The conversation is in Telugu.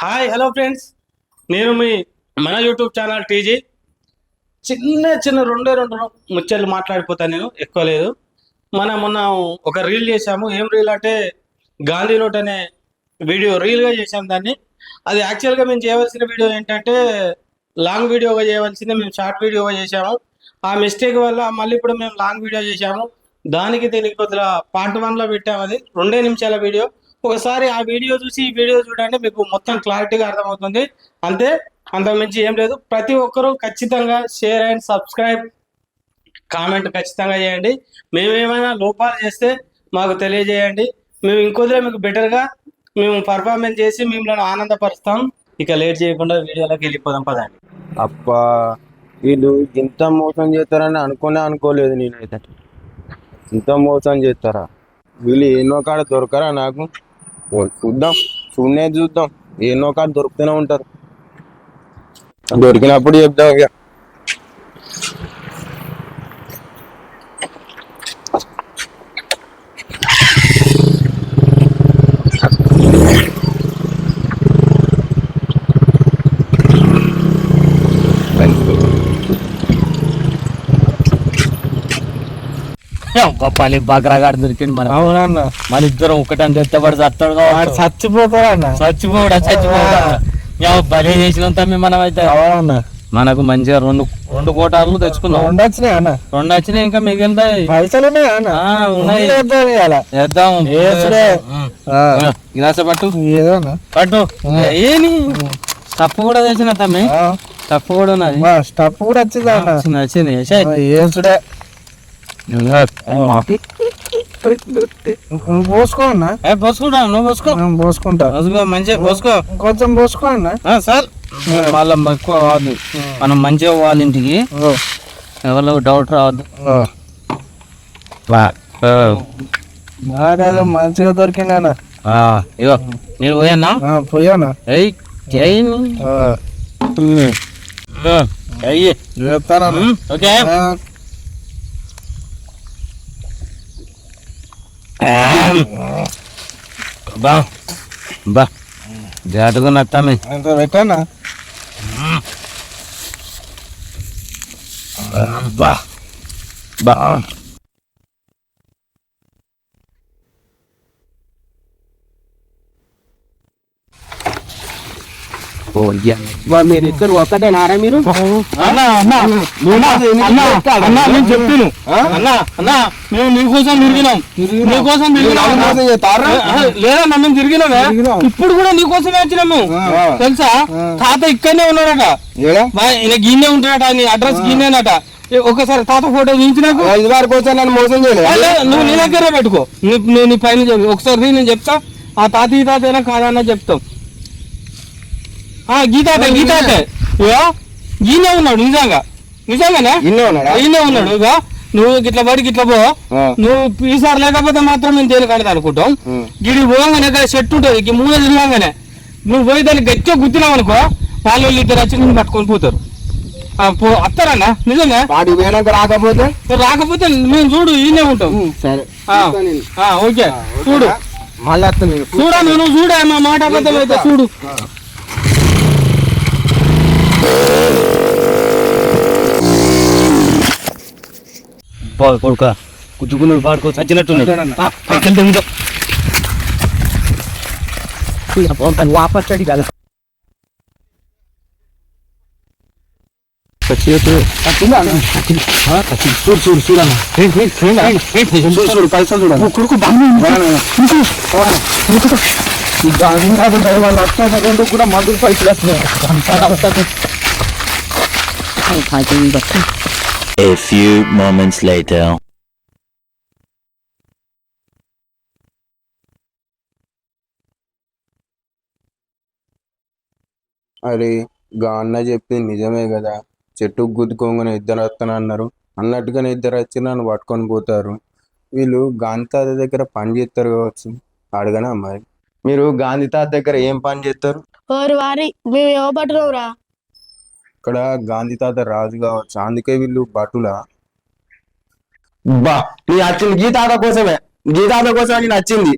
హాయ్ హలో ఫ్రెండ్స్, నేను మీ మన యూట్యూబ్ ఛానల్ టీజీ. చిన్న చిన్న రెండే రెండు ముచ్చట్లు మాట్లాడిపోతాను, నేను ఎక్కువ లేదు. మొన్న ఒక రీల్ చేశాము. ఏం రీల్ అంటే గాంధీ రోడ్ అనే వీడియో రీల్గా చేశాము దాన్ని. అది యాక్చువల్గా మేము చేయవలసిన వీడియో ఏంటంటే లాంగ్ వీడియోగా చేయవలసింది, మేము షార్ట్ వీడియోగా చేశాము. ఆ మిస్టేక్ వల్ల మళ్ళీ ఇప్పుడు మేము లాంగ్ వీడియో చేశాము. దీనికి కొద్దిగా పార్ట్ 1లో పెట్టాము. అది 2 నిమిషాల వీడియో. ఒకసారి ఆ వీడియో చూసి ఈ వీడియో చూడండి, మీకు మొత్తం క్లారిటీగా అర్థమవుతుంది. అంతే, అంతకుమించి ఏం లేదు. ప్రతి ఒక్కరూ ఖచ్చితంగా షేర్ అండ్ సబ్స్క్రైబ్, కామెంట్ ఖచ్చితంగా చేయండి. మేమేమైనా లోపాలు చేస్తే మాకు తెలియజేయండి. మేము ఇంకొద్దిగా మీకు బెటర్గా మేము పర్ఫార్మెన్స్ చేసి మిమ్మల్ని ఆనందపరుస్తాం. ఇక లేట్ చేయకుండా వీడియోలోకి వెళ్ళిపోదాం పదండి. అబ్బా, వీళ్ళు ఇంత మోసం చేస్తారని అనుకోలేదు నేనైతే. ఇంత మోసం చేస్తారా వీళ్ళు? ఎన్నో కాడ దొరకరా నాకు? చూద్దాం, చూద్దాం. ఎన్నో కాడ దొరుకుతూనే ఉంటారు. దొరికినప్పుడు చెప్దాం ఇక. పని బకరాగాడు దొరికింది మన. అవునన్న, మన ఇద్దరం ఒకటని తెత్తబడి చస్తాడు. చచ్చిపోతాడన్న. చచ్చిపోడా బలి చేసినంత మనం అయితే. అవునన్న, మనకు మంచిగా రెండు కోటాలు తెచ్చుకున్నాం. రెండు వచ్చినాయి, ఇంకా మిగిలినాయి. పైసలు ఉన్నాయి. చేద్దాం. గిలాస పట్టు పట్టు. ఏని తప్పు కూడా తెచ్చిన తమ్మి, తప్పు కూడా ఉన్నది. తప్పు కూడా వచ్చింది. పోసుకోన్నా? పోసుకుంటా, నువ్వు పోసుకో. పోసుకుంటా, మంచిగా పోసుకో. కొంచెం పోసుకో అన్న. సార్ వాళ్ళ ఎక్కువ రావద్దు, మనం మంచిగా వాళ్ళ ఇంటికి ఎవరు డౌట్ రావద్దు. మంచిగా దొరికిందా? ఇగో నేను పోయానా? పోయానా? ఓకే. బా జాతకు నత్తామి పెట్టానా? బా బా మీరు ఇద్దరు ఒక్కటేనారా? మీరు నేను చెప్పాను అన్నా, మేము నీకోసం తిరిగినాం. లేదా మేము తిరిగినామే, ఇప్పుడు కూడా నీకోసమే వచ్చినాము. తెలుసా, తాత ఇక్కడనే ఉన్నాడట, గీనే ఉంటాడట. నీ అడ్రస్ గీనేనట. ఒకసారి తాత ఫోటో తీయించి నాకు. 5 వరకు వచ్చా నన్ను మోసం చేయలేదు. నువ్వు నీ దగ్గరే పెట్టుకో. నువ్వు నీ పైన ఒకసారి నేను చెప్తా. ఆ తాత ఈ తాత అయినా కాదన్నా చెప్తాం. గీతాటే గీనే ఉన్నాడు. నిజంగానే ఈయనే ఉన్నాడు. ఇక నువ్వు గిట్ల పడి గిట్ల పో. నువ్వు ఈసారి లేకపోతే మాత్రం మేము తేలి కడతా అనుకుంటాం. గిడి పోగానే చెట్టు ఉంటుంది, మూల తిరగానే నువ్వు పోయి దాన్ని గట్టిగా గుర్తినావు అనుకో, వాళ్ళు ఇద్దరు వచ్చి నేను పట్టుకొని పోతారు. వస్తారన్నా? నిజంగా రాకపోతే మేము చూడు ఈయనే ఉంటాం. సరే, ఓకే. చూడు మళ్ళీ నువ్వు చూడే, మా మాట అబద్ధం అయితే చూడు. కొడుక కుచ్చుకున్నాడు, పాడుకో చచ్చినట్టున్నాడు. వాపస్ కదా. చూడు పైసలు చూడ కొడుకు వాళ్ళు కూడా మందులు పైసలు వస్తున్నాయి. A few moments later. అరే, గా అన్న చెప్పింది నిజమే కదా. చెట్టుకు గుద్దుకోగానే ఇద్దరు వస్తాను అన్నారు. అన్నట్టుగానే ఇద్దరు వచ్చి నన్ను పట్టుకొని పోతారు. వీళ్ళు గాంధీ తాత దగ్గర పని చేస్తారు కావచ్చు. అడగనా మరి, మీరు గాంధీ తాత దగ్గర ఏం పని చేస్తారు? ఇక్కడ గాంధీ తాత రాజు కావచ్చు, అందుకే వీళ్ళు భటులా? బా, నీ వచ్చింది గీతాత కోసమే. నేను వచ్చింది.